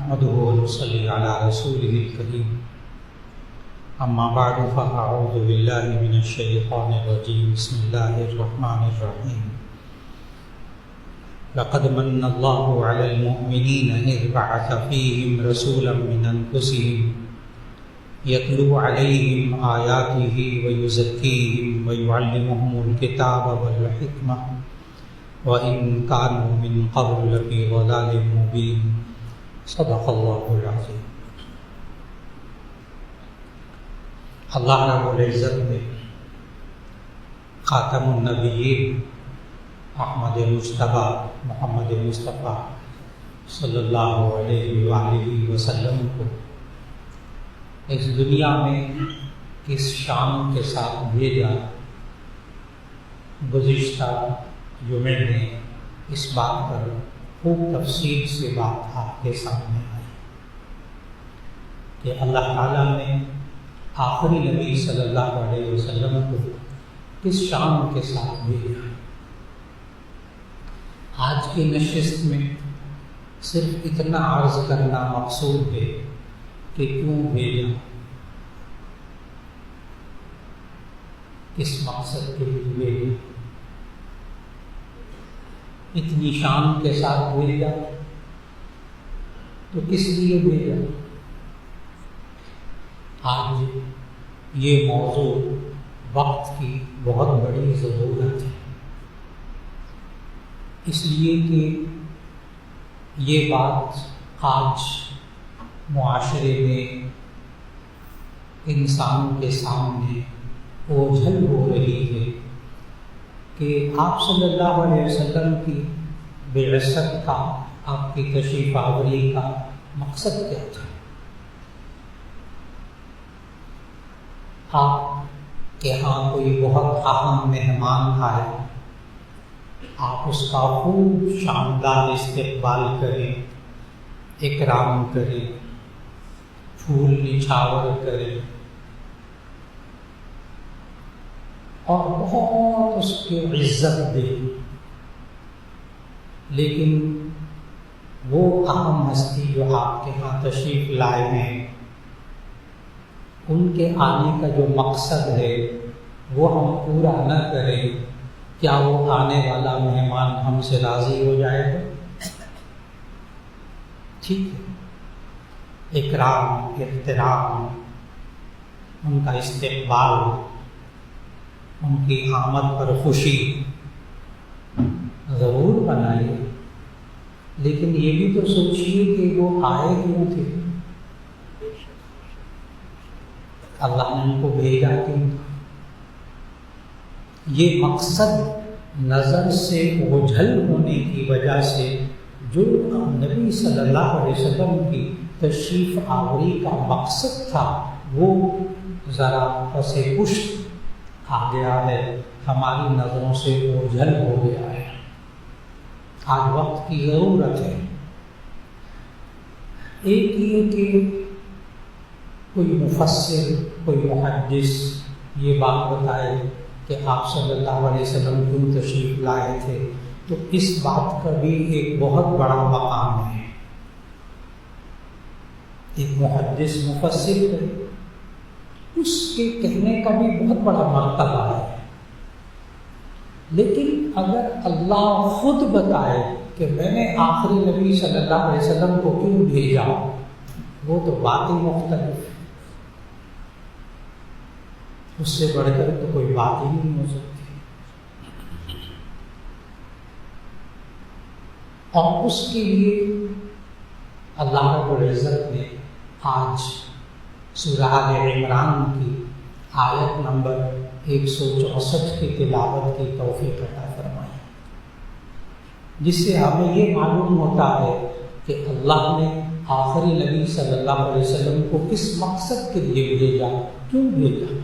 نحمده ونصلي على رسوله الكريم اما بعد فاعوذ بالله من الشيطان الرجيم بسم الله الرحمن الرحيم لقد من الله على المؤمنين إذ بعث فيهم رسولا من أنفسهم يتلو عليهم آياته ويزكيهم ويعلمهم الكتاب والحكمة وإن كانوا من قبل لفي ضلال مبين صدق الله العظيم۔ اللہ رب العزت نے خاتم النبیین احمد مجتبیٰ محمد مصطفیٰ صلی اللہ علیہ وآلہ وسلم کو اس دنیا میں کس شان کے ساتھ بھیجا، گزشتہ جمعے میں اس بات پر خوب تفصیل سے بات آپ کے سامنے آئی کہ اللہ تعالیٰ نے آخری نبی صلی اللہ علیہ وسلم کو کس شان کے ساتھ بھیجا۔ آج کی نشست میں صرف اتنا عرض کرنا مقصود ہے کہ کیوں بھیجا، کس مقصد کے لیے بھیجا، اتنی شان کے ساتھ بھیجا تو کس لیے بھیجا۔ آج یہ موضوع وقت کی بہت بڑی ضرورت ہے، اس لیے کہ یہ بات آج معاشرے میں انسان کے سامنے اوجھل ہو رہی ہے کہ آپ صلی اللہ علیہ وسلم کی بعثت کا، آپ کی تشریف آوری کا مقصد کیا تھا۔ آپ کے ہاں کوئی بہت اہم مہمان آئے، آپ اس کا خوب شاندار استقبال کریں، اکرام کریں، پھول نچھاور کریں اور بہت اس کی عزت دیں، لیکن وہ اہم ہستی جو آپ کے ہاں تشریف لائے ہیں، ان کے آنے کا جو مقصد ہے وہ ہم پورا نہ کریں، کیا وہ آنے والا مہمان ہم سے راضی ہو جائے گا؟ ٹھیک ہے، اکرام، احترام، ان کا استقبال، ان کی آمد پر خوشی ضرور منائیے، لیکن یہ بھی تو سوچیے کہ وہ آئے کیوں تھے، اللہ نے ان کو بھیجا کیوں تھا۔ یہ مقصد نظر سے اوجھل ہونے کی وجہ سے جو نبی صلی اللہ علیہ وسلم کی تشریف آوری کا مقصد تھا وہ ذرا پس پشت آ گیا ہے، ہماری نظروں سے اوجھل ہو گیا ہے۔ آج وقت کی ضرورت ہے۔ ایک یہ کہ کوئی مفسر، کوئی محدث یہ بات بتائے کہ آپ صلی اللہ علیہ وسلم کیوں تشریف لائے تھے، تو اس بات کا بھی ایک بہت بڑا مقام ہے۔ ایک محدث مفسر ہے، اس کے کہنے کا بھی بہت بڑا مرتبہ ہے، لیکن اگر اللہ خود بتائے کہ میں نے آخری نبی صلی اللہ علیہ وسلم کو کیوں بھیجا، وہ تو بات ہی مختلف ہے، اس سے بڑھ کر تو کوئی بات ہی نہیں ہو سکتی۔ اور اس کے لیے اللہ رب العزت نے آج سورہ آل عمران کی آیت نمبر 164 کی تلاوت کی توفیق عطا فرمائی، جس سے ہمیں یہ معلوم ہوتا ہے کہ اللہ نے آخری نبی صلی اللہ علیہ وسلم کو کس مقصد کے لیے بھیجا، کیوں بھیجا۔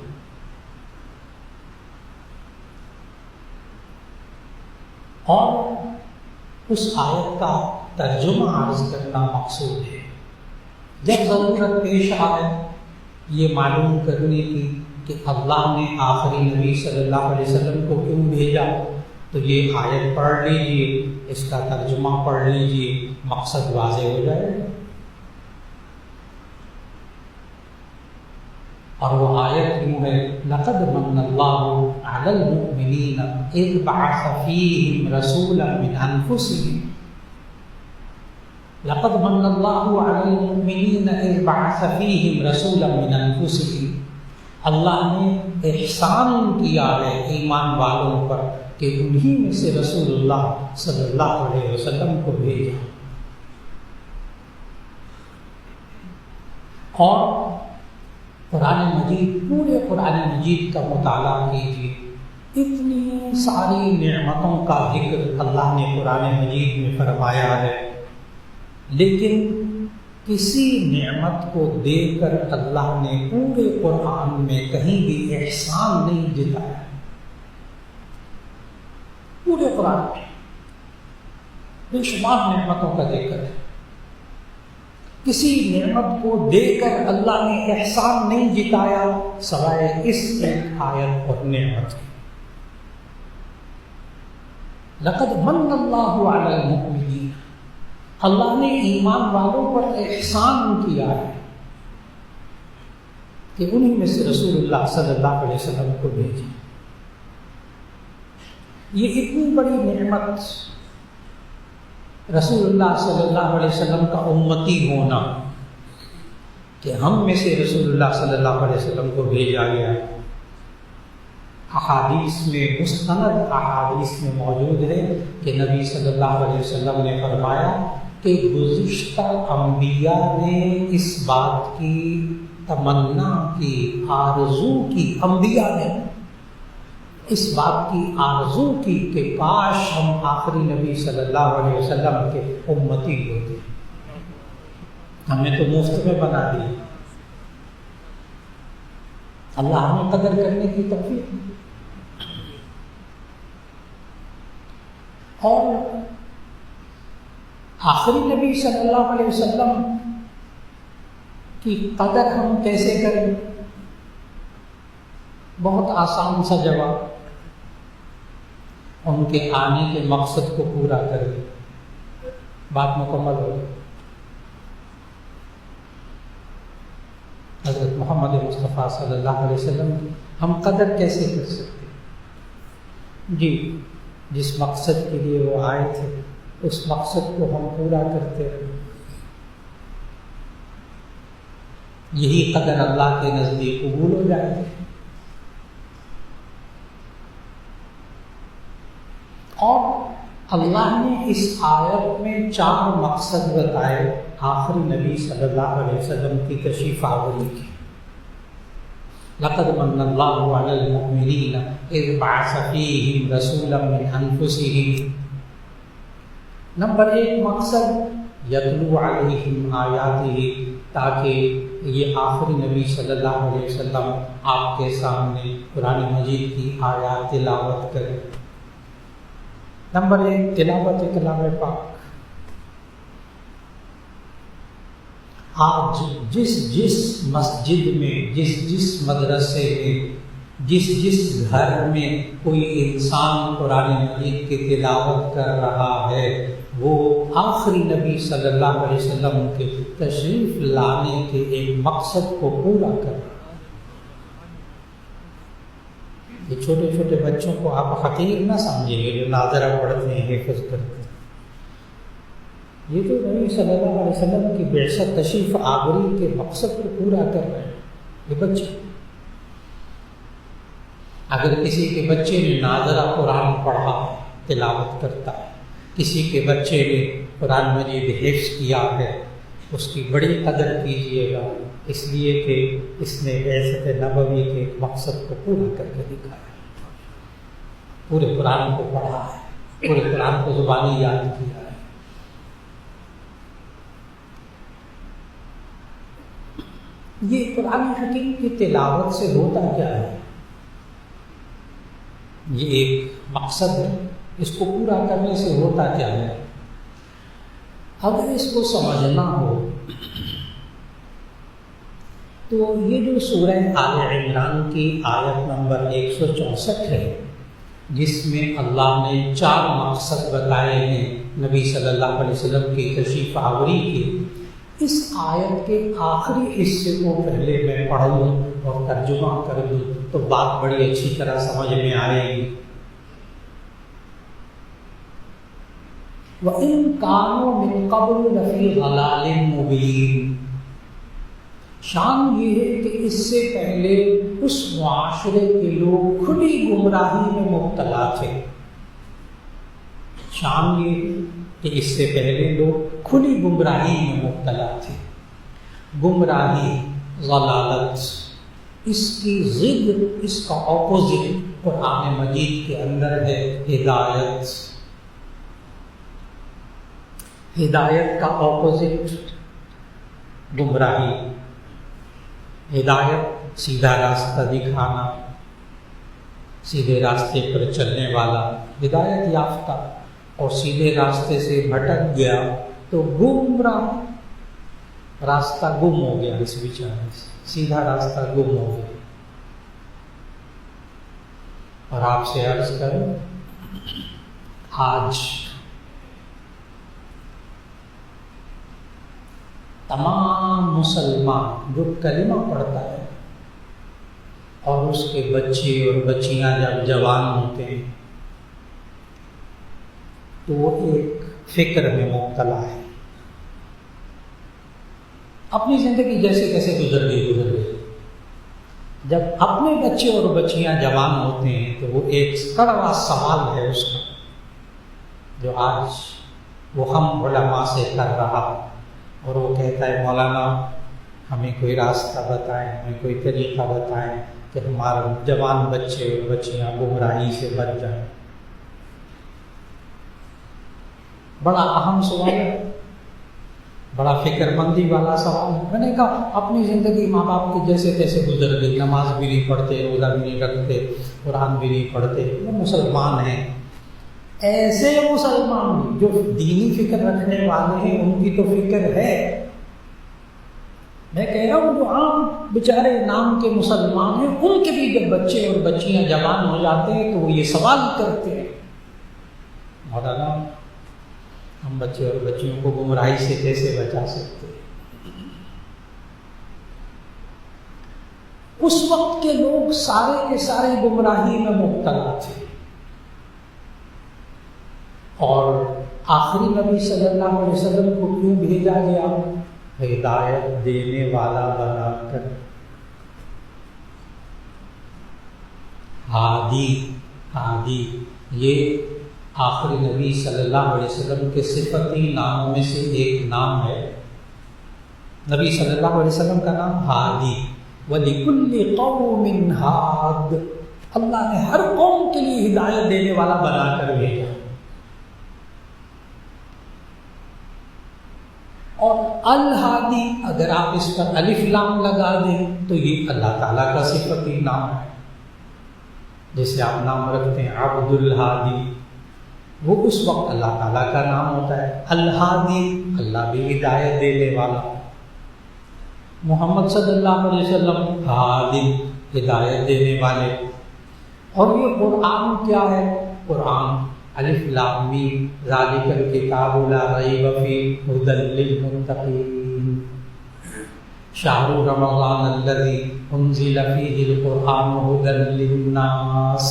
اور اس آیت کا ترجمہ عرض کرنا مقصود ہے۔ جب ضرورت پیش آئے یہ معلوم کرنے کی کہ اللہ نے آخری نبی صلی اللہ علیہ وسلم کو کیوں بھیجا، تو یہ آیت پڑھ لیجئے، اس کا ترجمہ پڑھ لیجئے، مقصد واضح ہو جائے گا۔ اور وہ آیت یوں ہے لقد من اللہ علی المؤمنین اذ بعث فیہم رسولا من انفسہم لقد من اللہ علی المؤمنین اذ بعث فیہم رسولا من انفسہم، اللہ نے احسان کیا ہے ایمان والوں پر کہ انہی میں سے رسول اللہ صلی اللہ علیہ وسلم کو بھیجا۔ اور قرآن مجید، پورے قرآن مجید کا مطالعہ کیجیے، اتنی ساری نعمتوں کا ذکر اللہ نے قرآن مجید میں فرمایا ہے، لیکن کسی نعمت کو دے کر اللہ نے پورے قرآن میں کہیں بھی احسان نہیں جتایا۔ پورے قرآن میں بے شمار نعمتوں کا ذکر ہے، کسی نعمت کو دے کر اللہ نے احسان نہیں جتایا سوائے اس ایک آیت اور نعمت کی۔ لقد من اللہ علی المؤمنین، اللہ نے ایمان والوں پر احسان کیا ہے کہ انہی میں سے رسول اللہ صلی اللہ علیہ وسلم کو بھیجا۔ یہ اتنی بڑی نعمت رسول اللہ صلی اللہ علیہ وسلم کا امتی ہونا کہ ہم میں سے رسول اللہ صلی اللہ علیہ وسلم کو بھیجا گیا۔ احادیث میں، مستند احادیث میں موجود ہے کہ نبی صلی اللہ علیہ وسلم نے فرمایا کہ گزشتہ انبیاء نے اس بات کی تمنا کی، آرزو کی، انبیاء نے اس بات کی آرزو کی کہ کاش ہم آخری نبی صلی اللہ علیہ وسلم کے امتی ہوتے، ہمیں تو مفت میں بنا دیا۔ اللہ ہمیں قدر کرنے کی توفیق دی۔ اور آخری نبی صلی اللہ علیہ وسلم کی قدر ہم کیسے کریں؟ بہت آسان سا جواب، ان کے آنے کے مقصد کو پورا کریں، بات مکمل ہو۔ حضرت محمد مصطفیٰ صلی اللہ علیہ وسلم کی ہم قدر کیسے کر سکتے؟ جی، جس مقصد کے لیے وہ آئے تھے اس مقصد کو ہم پورا کرتے ہیں، یہی قدر اللہ کے نزدیک قبول ہو جائے گی۔ اور اللہ نے اس آیت میں 4 مقصد بتائے آخری نبی صلی اللہ علیہ وسلم کی تشریف آوری کی۔ لقد من اللہ علی المؤمنین اذ بعث فیہم رسولا من انفسہم۔ نمبر 1 مقصد یتلو علیہم آیاتہ، تاکہ یہ آخری نبی صلی اللہ علیہ وسلم آپ کے سامنے قرآن مجید کی آیات تلاوت کرے۔ نمبر 1 تلاوت کلام پاک۔ آج جس مسجد میں، جس مدرسے میں، جس گھر میں کوئی انسان قرآن مجید کی تلاوت کر رہا ہے، وہ آخری نبی صلی اللہ علیہ وسلم کے تشریف لانے کے ایک مقصد کو پورا کر رہا ہے۔ یہ چھوٹے چھوٹے بچوں کو آپ حقیر نہ سمجھیں گے جو ناظرہ پڑھتے ہیں، حفظ کرتے ہیں۔ یہ تو نبی صلی اللہ علیہ وسلم کی بعثت، تشریف آوری کے مقصد کو پورا کر رہے ہیں یہ بچے۔ اگر کسی کے بچے نے ناظرہ قرآن پڑھا، تلاوت کرتا ہے، کسی کے بچے نے قرآن مجید حفظ کیا ہے، اس کی بڑی قدر کیجیے گا، اس لیے کہ اس نے بعثت نبوی کے مقصد کو پورا کر کے دکھایا، پورے قرآن کو پڑھا ہے، پورے قرآن کو زبانی یاد کیا ہے۔ یہ قرآن حکیم کی تلاوت سے ہوتا کیا ہے؟ یہ ایک مقصد ہے، اس کو پورا کرنے سے ہوتا کیا ہے؟ اگر اس کو سمجھنا ہو تو یہ جو سورہ آل عمران کی آیت نمبر 164 ہے، جس میں اللہ نے 4 مقصد بتائے ہیں نبی صلی اللہ علیہ وسلم کی تشریف آوری کے، اس آیت کے آخری حصے کو پہلے میں پڑھ لوں اور ترجمہ کر دوں تو بات بڑی اچھی طرح سمجھ میں آئے گی۔ وَإِن كَانُوا مِن قَبْلُ لَفِي ضَلَالٍ مُبِينٍ، شان یہ ہے کہ اس سے پہلے اس معاشرے کے لوگ کھلی گمراہی میں مبتلا تھے۔ شان یہ ہے کہ اس سے پہلے لوگ کھلی گمراہی میں مبتلا تھے۔ گمراہی، ضلالت، اس کی ضد، اس کا اپوزٹ قرآن مجید کے اندر ہے ہدایت۔ ہدایت کا اپوزٹ گمراہی۔ ہدایت سیدھا راستہ دکھانا، سیدھے راستے پر چلنے والا ہدایت یافتہ، اور سیدھے راستے سے بھٹک گیا تو گمراہ، راستہ گم ہو گیا، اس بیچارے سے سیدھا راستہ گم ہو گیا۔ اور آپ سے عرض کروں، آج تمام مسلمان جو کلمہ پڑھتا ہے اور اس کے بچے اور بچیاں جب جوان ہوتے ہیں تو وہ ایک فکر میں مبتلا ہے، اپنی زندگی جیسے کیسے گزر گئی۔ جب اپنے بچے اور بچیاں جوان ہوتے ہیں تو وہ ایک کڑوا سوال ہے اس کا، جو آج وہ ہم علماء سے کر رہا، اور وہ کہتا ہے مولانا ہمیں کوئی راستہ بتائیں، ہمیں کوئی طریقہ بتائیں کہ ہمارے جوان بچے اور بچیاں گمراہی سے بچ جائیں۔ بڑا اہم سوال ہے، بڑا فکر مندی والا سوال ہے۔ میں نے کہا اپنی زندگی ماں باپ کی جیسے تیسے گزر گئی، نماز بھی نہیں پڑھتے، روزہ بھی نہیں رکھتے، قرآن بھی نہیں پڑھتے، وہ مسلمان ہیں۔ ایسے مسلمان جو دینی فکر رکھنے والے ہیں ان کی تو فکر ہے، میں کہہ رہا ہوں جو عام بیچارے نام کے مسلمان ہیں ان کے بھی جب بچے اور بچیاں جوان ہو جاتے ہیں تو وہ یہ سوال کرتے ہیں، مولانا ہم بچے اور بچیوں کو گمراہی سے کیسے بچا سکتے ہیں؟ اس وقت کے لوگ سارے کے سارے گمراہی میں مبتلا تھے، اور آخری نبی صلی اللہ علیہ وسلم کو کیوں بھیجا گیا؟ ہدایت دینے والا بنا کر۔ ہادی یہ آخری نبی صلی اللہ علیہ وسلم کے صفتی ناموں میں سے ایک نام ہے۔ نبی صلی اللہ علیہ وسلم کا نام ہادی، وَلِكُلِّ قَوْمٍ ہاد، اللہ نے ہر قوم کے لیے ہدایت دینے والا بنا کر بھیجا۔ اور الہادی اگر آپ اس پر الف لام لگا دیں تو یہ اللہ تعالیٰ کا صفتی نام ہے، جیسے آپ نام رکھتے ہیں عبد الہادی، وہ اس وقت اللہ تعالیٰ کا نام ہوتا ہے۔ الہادی اللہ بھی ہدایت دینے والا، محمد صلی اللہ علیہ وسلم ہادی ہدایت دینے والے۔ اور یہ قرآن کیا ہے؟ قرآن الف لام میم ذالک الکتاب لا ریب فیہ ھدی للمتقین، شہر رمضان الذی انزل فیہ القرآن ھدی للناس۔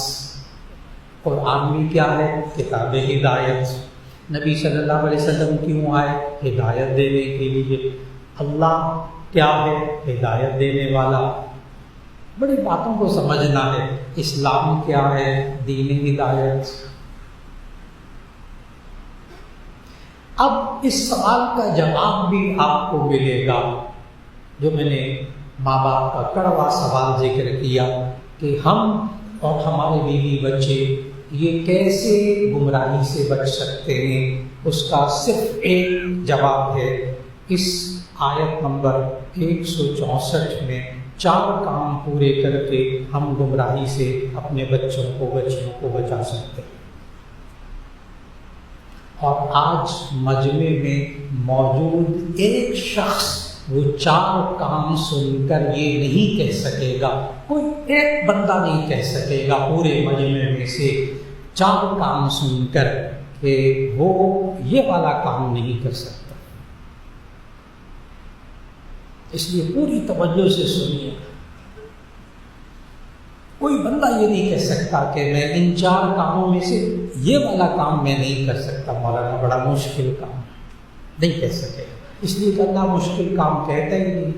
قرآن بھی کیا ہے؟ کتاب ہدایت۔ نبی صلی اللہ علیہ وسلم کیوں آئے؟ ہدایت دینے کے لیے۔ اللہ کیا ہے؟ ہدایت دینے والا۔ بڑی باتوں کو سمجھنا ہے۔ اسلام کیا ہے؟ دین ہدایت۔ اب اس سوال کا جواب بھی آپ کو ملے گا، جو میں نے ماں باپ کا کڑوا سوال ذکر کیا کہ ہم اور ہمارے بیوی بچے یہ کیسے گمراہی سے بچ سکتے ہیں۔ اس کا صرف ایک جواب ہے، اس آیت نمبر 164 میں 4 کام پورے کر کے ہم گمراہی سے اپنے بچوں کو بچیوں کو بچا سکتے ہیں۔ اور آج مجمع میں موجود ایک شخص وہ 4 کام سن کر یہ نہیں کہہ سکے گا، کوئی ایک بندہ نہیں کہہ سکے گا پورے مجمع میں سے 4 کام سن کر کہ وہ یہ والا کام نہیں کر سکتا۔ اس لیے پوری توجہ سے سنیے، بندہ یہ نہیں کہہ سکتا کہ میں ان 4 کاموں میں سے یہ والا کام میں نہیں کر سکتا، مولانا بڑا مشکل کام نہیں کہہ سکے، اس لیے کہ اللہ مشکل کام کہتا ہی نہیں،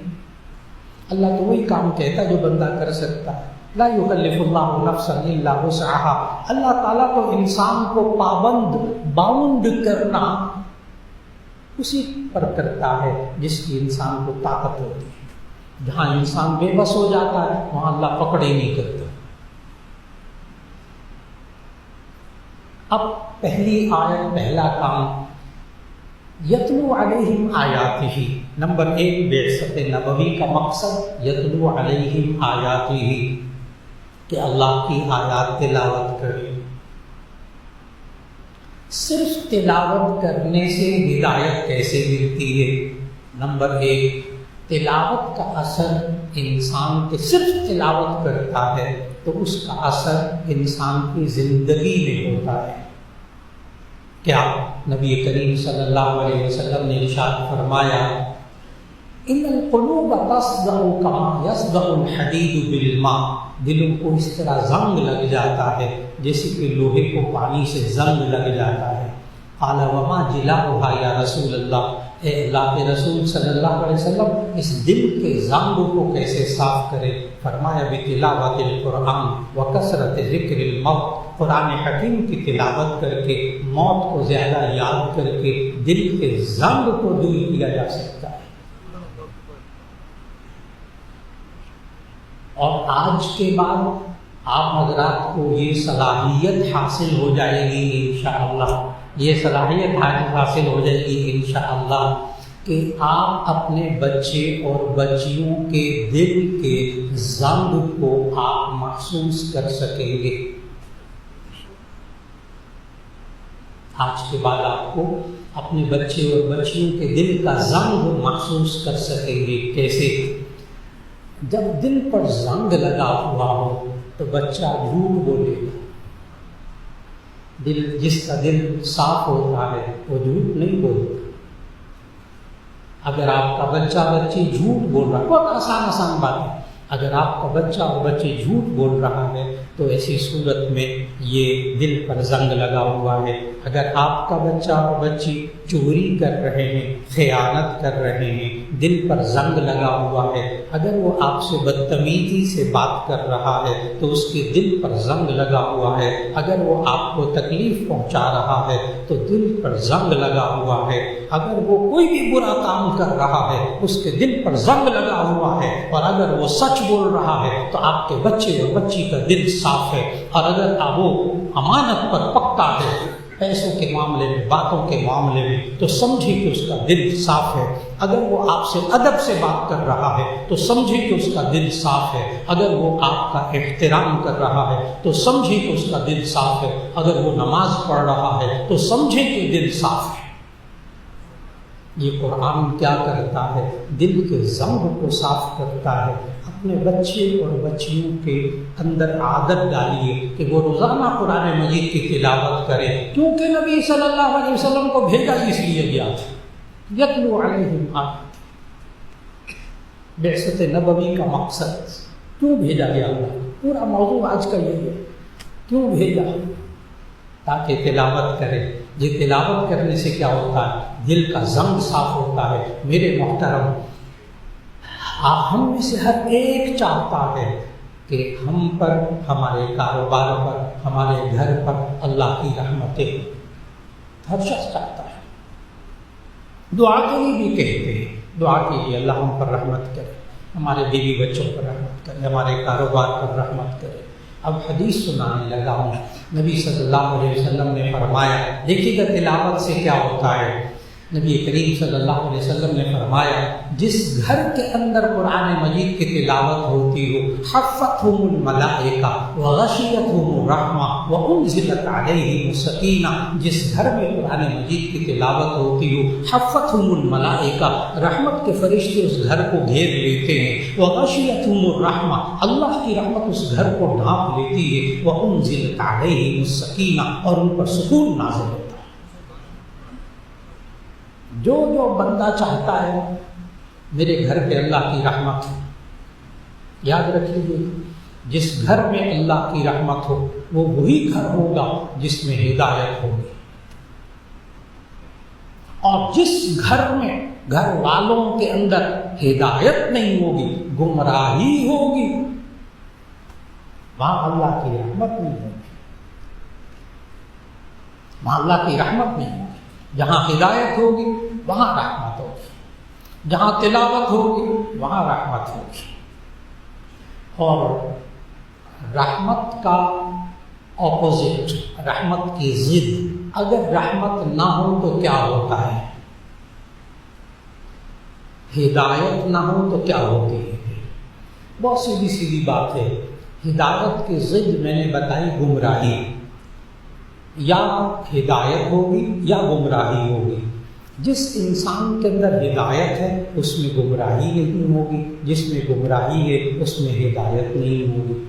اللہ تو وہی کام کہتا ہے جو بندہ کر سکتا ہے۔ لا یکلف اللہ نفسا الا وسعها، اللہ تعالیٰ تو انسان کو باؤنڈ کرنا اسی پر کرتا ہے جس کی انسان کو طاقت ہوتی ہے۔ جہاں انسان بے بس ہو جاتا ہے وہاں اللہ پکڑ ہی نہیں کرتا۔ اب پہلی آیت، پہلا کام، یتلو علیہم آیاتہ، نمبر 1 بعثت نبوی کا مقصد یتلو علیہم آیاتہ، کہ اللہ کی آیات تلاوت کرے۔ صرف تلاوت کرنے سے ہدایت کیسے ملتی ہے؟ نمبر 1، تلاوت کا اثر انسان کے، صرف تلاوت کرتا ہے تو اس کا اثر انسان کی زندگی میں ہوتا ہے۔ کیا نبی کریم صلی اللہ علیہ وسلم نے ارشاد فرمایا، ان القلوب تصدع کما یصدع الحدید بالماء، دلوں کو اس طرح زنگ لگ جاتا ہے جیسے کہ لوہے کو پانی سے زنگ لگ جاتا ہے۔ قال وما جلاؤها یا رسول اللہ، اے اللہ کے رسول صلی اللہ علیہ وسلم اس دل کے زنگ کو کیسے صاف کرے؟ فرمایا بتلاوت القرآن وکثرت ذکر الموت، قرآن حکیم کی تلاوت کر کے، موت کو زیادہ یاد کر کے دل کے زنگ کو دور کیا جا سکتا ہے۔ اور آج کے بعد آپ حضرات کو یہ صلاحیت حاصل ہو جائے گی انشاءاللہ، یہ صلاحیت حاصل ہو جائے گی انشاءاللہ کہ آپ اپنے بچے اور بچیوں کے دل کے زنگ کو آپ محسوس کر سکیں گے۔ آج کے بعد آپ کو اپنے بچے اور بچیوں کے دل کا زنگ محسوس کر سکیں گے۔ کیسے؟ جب دل پر زنگ لگا ہوا ہو تو بچہ جھوٹ بولے گا۔ جس کا دل صاف ہوتا ہے وہ جھوٹ نہیں بولتا۔ اگر آپ کا بچہ بچی جھوٹ بول رہا ہے، بہت آسان بات ہے، اگر آپ کا بچہ اور بچی جھوٹ بول رہا ہے تو ایسی صورت میں یہ دل پر زنگ لگا ہوا ہے۔ اگر آپ کا بچہ اور بچی چوری کر رہے ہیں، خیانت کر رہے ہیں، دل پر زنگ لگا ہوا ہے۔ اگر وہ آپ سے بدتمیزی سے بات کر رہا ہے تو اس کے دل پر زنگ لگا ہوا ہے۔ اگر وہ آپ کو تکلیف پہنچا رہا ہے تو دل پر زنگ لگا ہوا ہے۔ اگر وہ کوئی بھی برا کام کر رہا ہے اس کے دل پر زنگ لگا ہوا ہے۔ اور اگر وہ سچ بول رہا ہے تو آپ کے بچے اور بچی کا دل صاف ہے۔ اور اگر وہ امانت پر پکا ہے، پیسوں کے معاملے میں، باتوں کے معاملے میں، تو سمجھے کہ اس کا دل صاف ہے۔ اگر وہ آپ سے ادب سے بات کر رہا ہے تو سمجھے کہ اس کا دل صاف ہے۔ اگر وہ آپ کا احترام کر رہا ہے تو سمجھے کہ اس کا دل صاف ہے۔ اگر وہ نماز پڑھ رہا ہے تو سمجھے کہ دل صاف ہے۔ یہ قرآن کیا کرتا ہے؟ دل کے زنگ کو صاف کرتا ہے۔ اپنے بچے اور بچیوں کے اندر عادت ڈالیے کہ وہ روزانہ قرآن مجید کی تلاوت کرے، کیونکہ نبی صلی اللہ علیہ وسلم کو بھیجا اس لیے گیا تھا۔ یتلو علیہم آیات، بعثت نبوی کا مقصد کیوں بھیجا گیا؟ اللہ پورا موضوع آج کا یہ ہے، کیوں بھیجا؟ تاکہ تلاوت کرے۔ یہ تلاوت کرنے سے کیا ہوتا ہے؟ دل کا زنگ صاف ہوتا ہے۔ میرے محترم، ہم میں سے ہر ایک چاہتا ہے کہ ہم پر، ہمارے کاروبار پر، ہمارے گھر پر اللہ کی رحمتیں، ہر شخص چاہتا ہے۔ دعا کے لیے بھی کہتے ہیں، دعا کیجیے اللہ ہم پر رحمت کرے، ہمارے بیوی بچوں پر رحمت کرے، ہمارے کاروبار پر رحمت کرے۔ اب حدیث سنانے لگا ہوں۔ نبی صلی اللہ علیہ وسلم نے فرمایا، دیکھیے گا تلاوت سے کیا ہوتا ہے۔ نبی کریم صلی اللہ علیہ وسلم نے فرمایا، جس گھر کے اندر قرآن مجید کی تلاوت ہوتی ہو، حفتہم الملائکہ وغشیتہم الرحمہ وانزلت علیہم السکینہ، جس گھر میں قرآن مجید کی تلاوت ہوتی ہو، حفتہم الملائکہ، رحمت کے فرشتے اس گھر کو گھیر لیتے ہیں، وغشیتہم الرحمہ، اللہ کی رحمت اس گھر کو ڈھانپ لیتی ہے، وانزلت علیہم السکینہ، اور ان پر سکون نازل ہوتا ہے۔ جو بندہ چاہتا ہے میرے گھر پہ اللہ کی رحمت، یاد رکھ لیجیے جس گھر میں اللہ کی رحمت ہو وہ وہی گھر ہوگا جس میں ہدایت ہوگی، اور جس گھر میں گھر والوں کے اندر ہدایت نہیں ہوگی، گمراہی ہوگی، وہاں اللہ کی رحمت نہیں ہوگی، وہاں اللہ کی رحمت نہیں ہوگی۔ جہاں ہدایت ہوگی وہاں رحمت ہوگی، جہاں تلاوت ہوگی وہاں رحمت ہوگی۔ اور رحمت کا اپوزٹ، رحمت کی ضد، اگر رحمت نہ ہو تو کیا ہوتا ہے؟ ہدایت نہ ہو تو کیا ہوتی ہے؟ بہت سیدھی سیدھی بات ہے۔ ہدایت کی ضد میں نے بتائی گمراہی، یا ہدایت ہوگی یا گمراہی ہوگی۔ جس انسان کے اندر ہدایت ہے اس میں گمراہی نہیں ہوگی، جس میں گمراہی ہے اس میں ہدایت نہیں ہوگی۔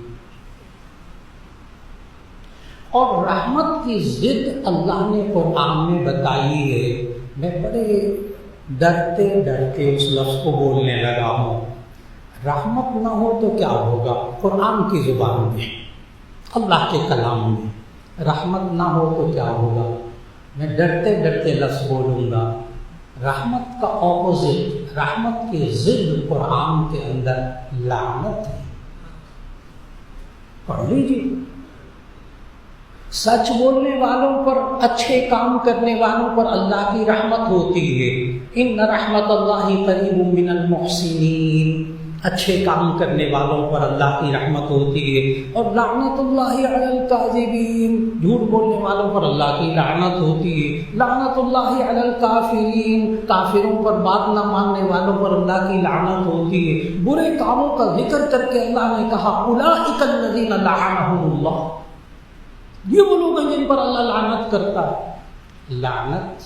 اور رحمت کی ضد اللہ نے قرآن میں بتائی ہے۔ میں بڑے ڈرتے ڈرتے اس لفظ کو بولنے لگا ہوں۔ رحمت نہ ہو تو کیا ہوگا؟ قرآن کی زبان میں، اللہ کے کلام میں رحمت نہ ہو تو کیا ہوگا؟ میں ڈرتے ڈرتے لفظ بولوں گا۔ رحمت کا اپوزٹ، رحمت کی ضد قرآن کے اندر لعنت ہے۔ پڑھ لیجیے۔ سچ بولنے والوں پر، اچھے کام کرنے والوں پر اللہ کی رحمت ہوتی ہے۔ ان رحمت اللہ قریب من المحسنین، اچھے کام کرنے والوں پر اللہ کی رحمت ہوتی ہے۔ اور لعنت اللہ علی الکاذبین، جھوٹ بولنے والوں پر اللہ کی لعنت ہوتی ہے۔ لعنت اللہ علی الکافرین، کافروں پر، بات نہ ماننے والوں پر اللہ کی لعنت ہوتی ہے۔ برے کاموں کا ذکر کر کے اللہ نے کہا اولئک الذین لعنہم اللہ، یہ وہ لوگ ہیں جن پر اللہ لعنت کرتا ہے۔ لعنت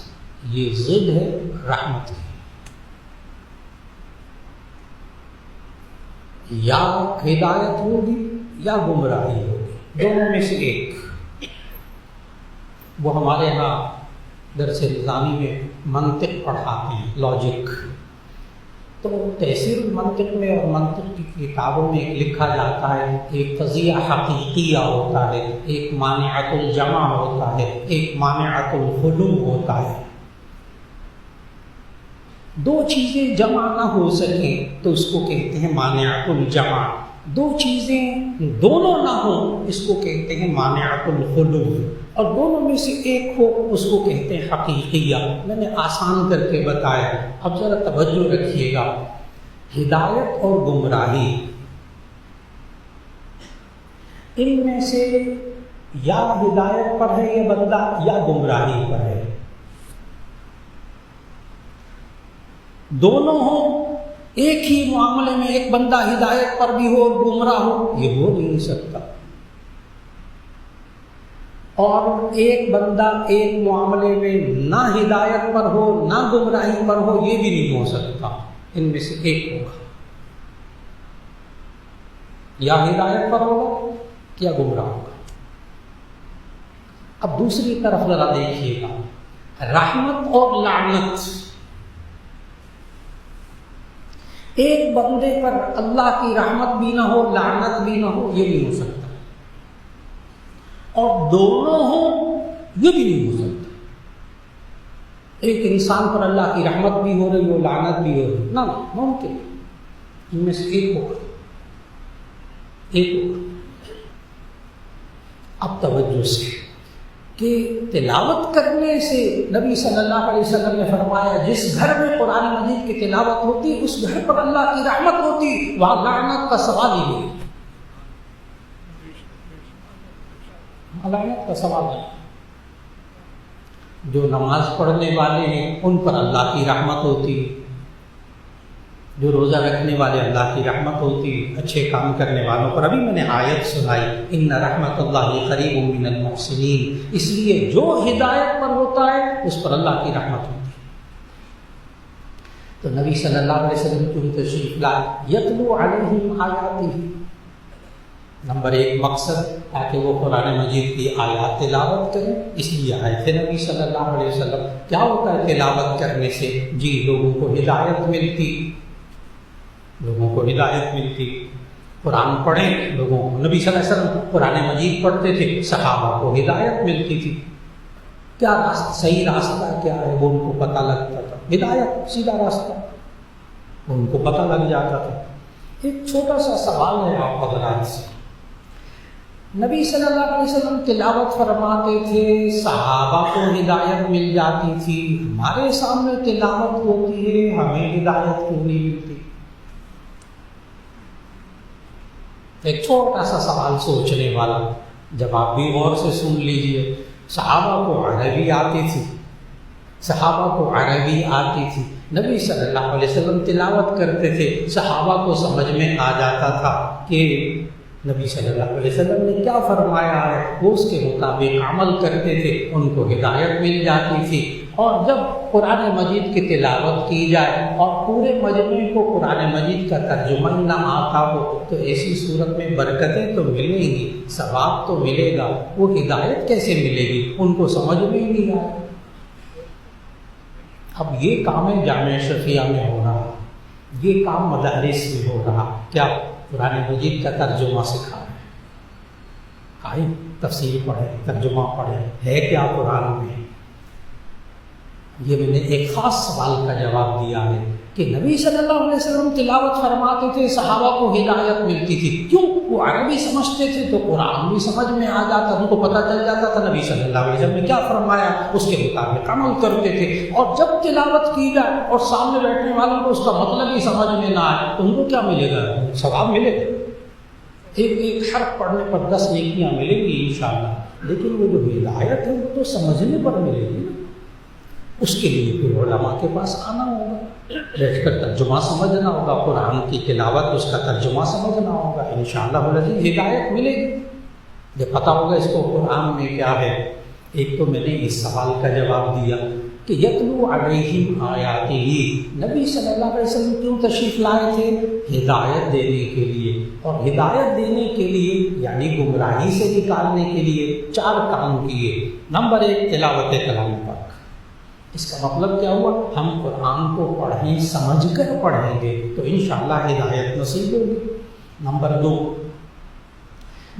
یہ ضد ہے رحمت کی، یا ہدایت ہوگی یا گمراہی ہوگی، دونوں میں سے ایک۔ وہ ہمارے ہاں درس نظامی میں منطق پڑھاتے ہیں، لاجک، تو تحصیل المنطق میں اور منطق کی کتابوں میں لکھا جاتا ہے ایک قضیہ حقیقیہ ہوتا ہے، ایک مانعۃ الجمع ہوتا ہے، ایک مانعۃ الخلو ہوتا ہے۔ دو چیزیں جمع نہ ہو سکیں تو اس کو کہتے ہیں مانعۃ الجمع، دو چیزیں دونوں نہ ہوں اس کو کہتے ہیں مانعۃ الخلو، اور دونوں میں سے ایک ہو اس کو کہتے ہیں حقیقیہ۔ میں نے آسان کر کے بتایا، اب ذرا توجہ رکھیے گا۔ ہدایت اور گمراہی، ان میں سے یا ہدایت پر ہے یہ بندہ یا گمراہی پر ہے، دونوں ہوں۔ ایک ہی معاملے میں ایک بندہ ہدایت پر بھی ہو اور گمراہ ہو، یہ ہو نہیں سکتا۔ اور ایک بندہ ایک معاملے میں نہ ہدایت پر ہو نہ گمراہی پر ہو، یہ بھی نہیں ہو سکتا۔ ان میں سے ایک ہوگا، یا ہدایت پر ہوگا یا گمراہ ہوگا۔ اب دوسری طرف ذرا دیکھیے گا، رحمت اور لعنت۔ ایک بندے پر اللہ کی رحمت بھی نہ ہو لعنت بھی نہ ہو، یہ نہیں ہو سکتا، اور دونوں ہوں یہ بھی نہیں ہو سکتا۔ ایک انسان پر اللہ کی رحمت بھی ہو رہی ہو لعنت بھی ہو رہی، نہ ممکن، ان میں سے ایک ہوگا، ایک ہوگا۔ اب توجہ سے کہ تلاوت کرنے سے نبی صلی اللہ علیہ وسلم نے فرمایا جس گھر میں قرآن مجید کی تلاوت ہوتی اس گھر پر اللہ کی رحمت ہوتی، وہاں لعنت کا سوال ہی نہیں، لعنت کا سوال نہیں۔ جو نماز پڑھنے والے ہیں ان پر اللہ کی رحمت ہوتی، جو روزہ رکھنے والے اللہ کی رحمت ہوتی، اچھے کام کرنے والوں پر۔ ابھی میں نے آیت سنائی ان رحمت اللہ قریب من المحسنین، اس لیے جو ہدایت پر ہوتا ہے اس پر اللہ کی رحمت ہوتی ہے۔ تو نبی صلی اللہ علیہ وسلم کی تشریف لائے، یتلو علیہم آیاتہ، نمبر ایک مقصد تاکہ وہ قرآن مجید کی آیات تلاوت کریں، اس لیے آئے تھے نبی صلی اللہ علیہ وسلم۔ کیا ہوتا ہے تلاوت کرنے سے؟ جی لوگوں کو ہدایت ملتی، لوگوں کو ہدایت ملتی۔ قرآن پڑھیں لوگوں کو. نبی صلی اللہ علیہ وسلم قرآن مجید پڑھتے تھے، صحابہ کو ہدایت ملتی تھی. کیا راستہ، صحیح راستہ کیا ہے وہ ان کو پتہ لگتا تھا. ہدایت سیدھا راستہ ان کو پتہ لگ جاتا تھا. ایک چھوٹا سا سوال ہے آپ حضرات سے. نبی صلی اللہ علیہ وسلم تلاوت فرماتے تھے، صحابہ کو ہدایت مل جاتی تھی. ہمارے سامنے تلاوت ہوتی ہے، ہمیں ہدایت کیوں نہیں ملتی؟ ایک چھوٹا سا سوال سوچنے والا، جواب بھی غور سے سن لیجئے. صحابہ کو عربی آتی تھی، صحابہ کو عربی آتی تھی. نبی صلی اللہ علیہ وسلم تلاوت کرتے تھے، صحابہ کو سمجھ میں آ جاتا تھا کہ نبی صلی اللہ علیہ وسلم نے کیا فرمایا ہے، وہ اس کے مطابق عمل کرتے تھے، ان کو ہدایت مل جاتی تھی. اور جب قرآن مجید کی تلاوت کی جائے اور پورے مجموعے کو قرآن مجید کا ترجمہ نہ آتا ہو تو ایسی صورت میں برکتیں تو ملیں گی، ثواب تو ملے گا، وہ ہدایت کیسے ملے گی؟ ان کو سمجھ میں ہی نہیں آئے. اب یہ کام جامعہ شفیعہ میں ہو رہا، یہ کام مدارس میں ہو رہا. کیا قرآن مجید کا ترجمہ سکھا رہے ہیں؟ آئے تفسیر پڑھے، ترجمہ پڑھے، ہے کیا قرآن میں؟ یہ میں نے ایک خاص سوال کا جواب دیا ہے کہ نبی صلی اللہ علیہ وسلم تلاوت فرماتے تھے، صحابہ کو ہدایت ملتی تھی. کیوں؟ وہ عربی سمجھتے تھے تو قرآن بھی سمجھ میں آ جاتا، ان کو پتہ چل جاتا تھا نبی صلی اللہ علیہ وسلم نے کیا فرمایا، اس کے مطابق عمل کرتے تھے. اور جب تلاوت کی جائے اور سامنے بیٹھنے والوں کو اس کا مطلب ہی سمجھ میں نہ آئے تو ان کو کیا ملے گا؟ ثواب ملے گا. ایک حرف پڑھنے پر 10 نیکیاں ملیں گی انشاءاللہ. لیکن وہ جو ہدایت ہے وہ تو سمجھنے پر ملے گی. اس کے لیے پھر علماء کے پاس آنا ہوگا، بیٹھ کر ترجمہ سمجھنا ہوگا، قرآن کی تلاوت اس کا ترجمہ سمجھنا ہوگا. انشاءاللہ العزیز ہدایت ملے گی. یہ پتہ ہوگا اس کو قرآن میں کیا ہے. ایک تو میں نے اس سوال کا جواب دیا کہ یتلو علیہم آیاتہ، نبی صلی اللہ علیہ وسلم کیوں تشریف لائے تھے؟ ہدایت دینے کے لیے. اور ہدایت دینے کے لیے یعنی گمراہی سے نکالنے کے لیے 4 کام کیے. نمبر 1 تلاوت کلام پاک. اس کا مطلب کیا ہوا؟ ہم قرآن کو پڑھیں، سمجھ کر پڑھیں گے تو انشاءاللہ ہدایت نصیب ہوگی. نمبر 2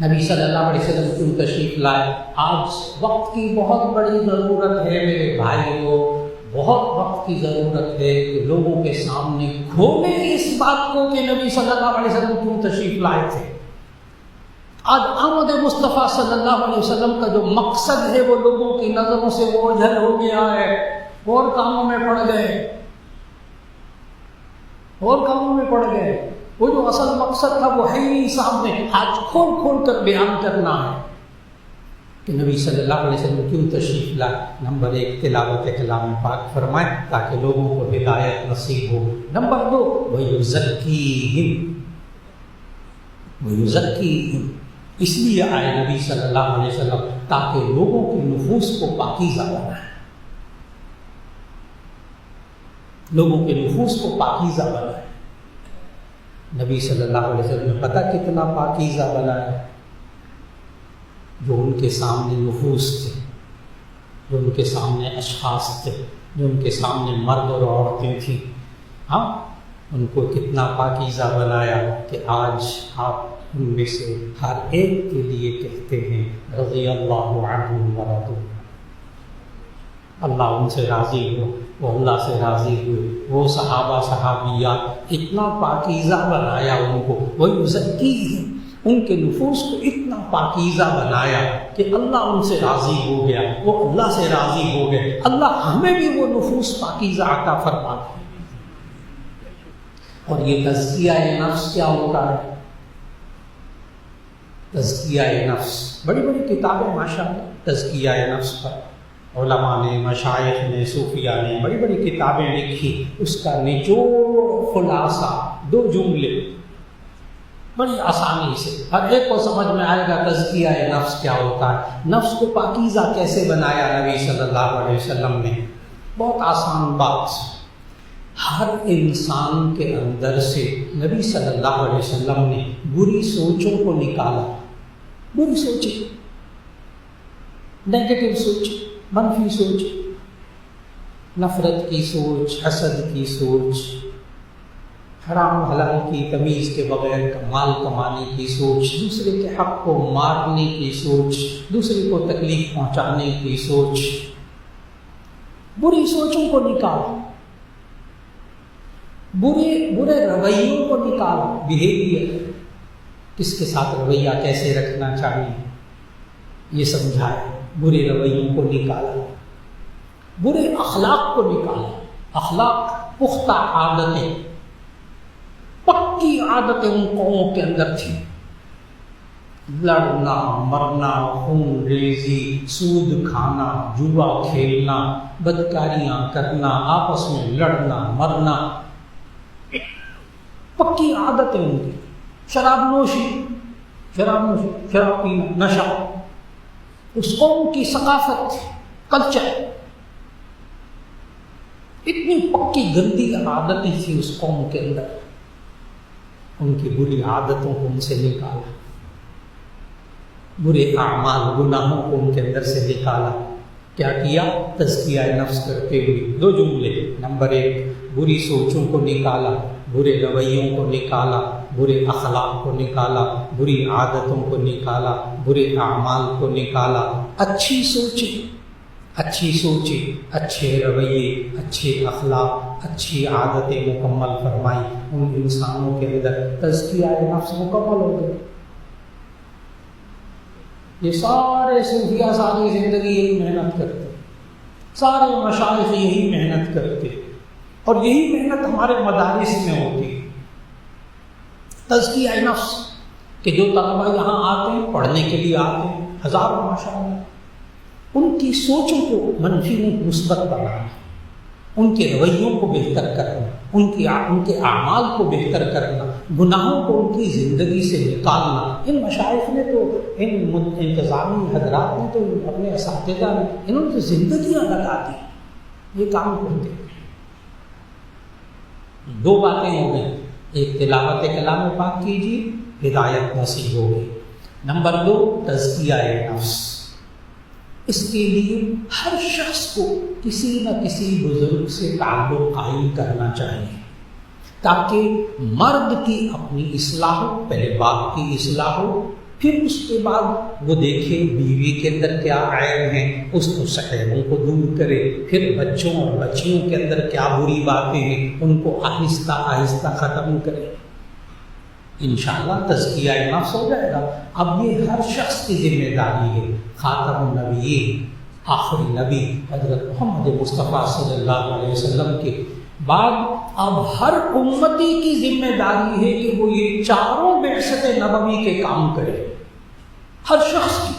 نبی صلی اللہ علیہ وسلم کیوں تشریف لائے؟ آج وقت کی بہت بڑی ضرورت ہے میرے بھائیوں، بہت وقت کی ضرورت ہے کہ لوگوں کے سامنے کھولیں اس بات کو کہ نبی صلی اللہ علیہ وسلم کیوں تشریف لائے تھے. آج آمد مصطفیٰ صلی اللہ علیہ وسلم کا جو مقصد ہے وہ لوگوں کی نظروں سے اوجھل ہو گیا ہے، اور کاموں میں پڑ گئے، اور کاموں میں پڑ گئے. وہ جو اصل مقصد تھا وہ ہے ہی سامنے. آج کھول کھول کر بیان کرنا ہے کہ نبی صلی اللہ علیہ وسلم کیوں تشریف لائے. نمبر 1 تلاوت کلام پاک فرمائے تاکہ لوگوں کو ہدایت نصیب ہو. نمبر 2 وَيُزَكِّيهِمْ، وَيُزَكِّيهِمْ، اس لیے آئے نبی صلی اللہ علیہ وسلم تاکہ لوگوں کی نفوس کو پاکیزہ بنائے، لوگوں کے نفوس کو پاکیزہ بنائے. نبی صلی اللہ علیہ وسلم نے پتہ کتنا پاکیزہ بنایا؟ جو ان کے سامنے نفوس تھے، جو ان کے سامنے اشخاص تھے، جو ان کے سامنے مرد اور عورتیں تھیں، ہاں ان کو کتنا پاکیزہ بنایا کہ آج آپ ان میں سے ہر ایک کے لیے کہتے ہیں رضی اللہ عنہم ورضوا. اللہ ان سے راضی ہو، وہ اللہ سے راضی ہوئے. وہ صحابہ صحابیات اتنا پاکیزہ بنایا ان کو، وَيُزَكِّيهِمْ، ان کے نفوس کو اتنا پاکیزہ بنایا کہ اللہ ان سے راضی ہو گیا، وہ اللہ سے راضی ہو گئے. اللہ ہمیں بھی وہ نفوس پاکیزہ عطا فرماتا ہے. اور یہ تزکیہ نفس کیا ہوتا ہے؟ تزکیہ نفس، بڑی بڑی کتابیں ماشاءاللہ تزکیہ نفس پر علماء نے، مشائخ نے، صوفیاء نے بڑی بڑی کتابیں لکھی. اس کا نچوڑ خلاصہ 2 جملے بڑی آسانی سے ہر ایک کو سمجھ میں آئے گا. تزکیہ نفس کیا ہوتا ہے؟ نفس کو پاکیزہ کیسے بنایا نبی صلی اللہ علیہ وسلم نے؟ بہت آسان بات. ہر انسان کے اندر سے نبی صلی اللہ علیہ وسلم نے بری سوچوں کو نکالا. بری سوچیں، نیگیٹو سوچ، منفی سوچ، نفرت کی سوچ، حسد کی سوچ، حرام حلال کی تمیز کے بغیر مال کمانے کی سوچ، دوسرے کے حق کو مارنے کی سوچ، دوسرے کو تکلیف پہنچانے کی سوچ، بری سوچوں کو نکالو، برے رویوں کو نکالو، بیہیویئر، کس کے ساتھ رویہ کیسے رکھنا چاہیے یہ سمجھائے، برے رویوں کو نکالا، برے اخلاق کو نکالا۔ اخلاق پختہ عادتیں، پکی عادتیں ان قوموں کے اندر تھی، لڑنا مرنا، خون ریزی، سود کھانا، جوا کھیلنا، بدکاریاں کرنا، آپس میں لڑنا مرنا، پکی عادتیں ان کی۔ شراب نوشی، شراب پینا، نشہ، اس قوم کی ثقافت، کلچر، اتنی پکی گندی عادتیں تھی اس قوم کے اندر۔ ان کی بری عادتوں کو ان سے نکالا، برے اعمال گناہوں کو ان کے اندر سے نکالا۔ کیا کیا؟ تزکیہ نفس کرتے ہوئے دو جملے۔ نمبر 1، بری سوچوں کو نکالا، برے رویوں کو نکالا، برے اخلاق کو نکالا، بری عادتوں کو نکالا، برے اعمال کو نکالا، اچھی سوچیں، اچھے رویے، اچھے اخلاق، اچھی عادتیں مکمل فرمائی۔ ان انسانوں کے اندر تزکیہ نفس مکمل ہو گئی۔ یہ سارے صوفیہ ساری زندگی یہی محنت کرتے، سارے مشائخ یہی محنت کرتے، اور یہی محنت ہمارے مدارس میں ہوتی۔ تزکیہ نفس کہ جو طلبہ یہاں آتے ہیں، پڑھنے کے لیے آتے ہیں، ہزاروں ماشاءاللہ، ان کی سوچوں کو منفی مثبت بنانا، ان کے رویوں کو بہتر کرنا، ان کے اعمال کو بہتر کرنا، گناہوں کو ان کی زندگی سے نکالنا۔ ان مشائخ نے تو، ان انتظامی حضرات نے تو، اپنے اساتذہ نے، انہوں نے تو زندگیاں لگا دی یہ کام کرتے۔ دو باتیں ہو گئی، ایک تلاوت کلام پاک کیجیے، ہدایت نصیب ہو گئی۔ نمبر 2، تزکیہ نفس۔ اس کے لیے ہر شخص کو کسی نہ کسی بزرگ سے تعلق قائم کرنا چاہیے، تاکہ مرد کی اپنی اصلاح ہو، پہلے باپ کی اصلاح ہو، پھر اس کے بعد وہ دیکھے بیوی کے اندر کیا عیب ہیں، اس کو عیبوں کو دور کرے، پھر بچوں اور بچیوں کے اندر کیا بری باتیں ہیں ان کو آہستہ آہستہ ختم کرے۔ انشاءاللہ تزکیہ نفس ہو جائے گا۔ اب یہ ہر شخص کی ذمہ داری ہے۔ خاتم النبیین، آخری نبی حضرت محمد مصطفیٰ صلی اللہ علیہ وسلم کے بعد اب ہر امتی کی ذمہ داری ہے کہ وہ یہ چاروں بعثت نبوی کے کام کرے، ہر شخص کی۔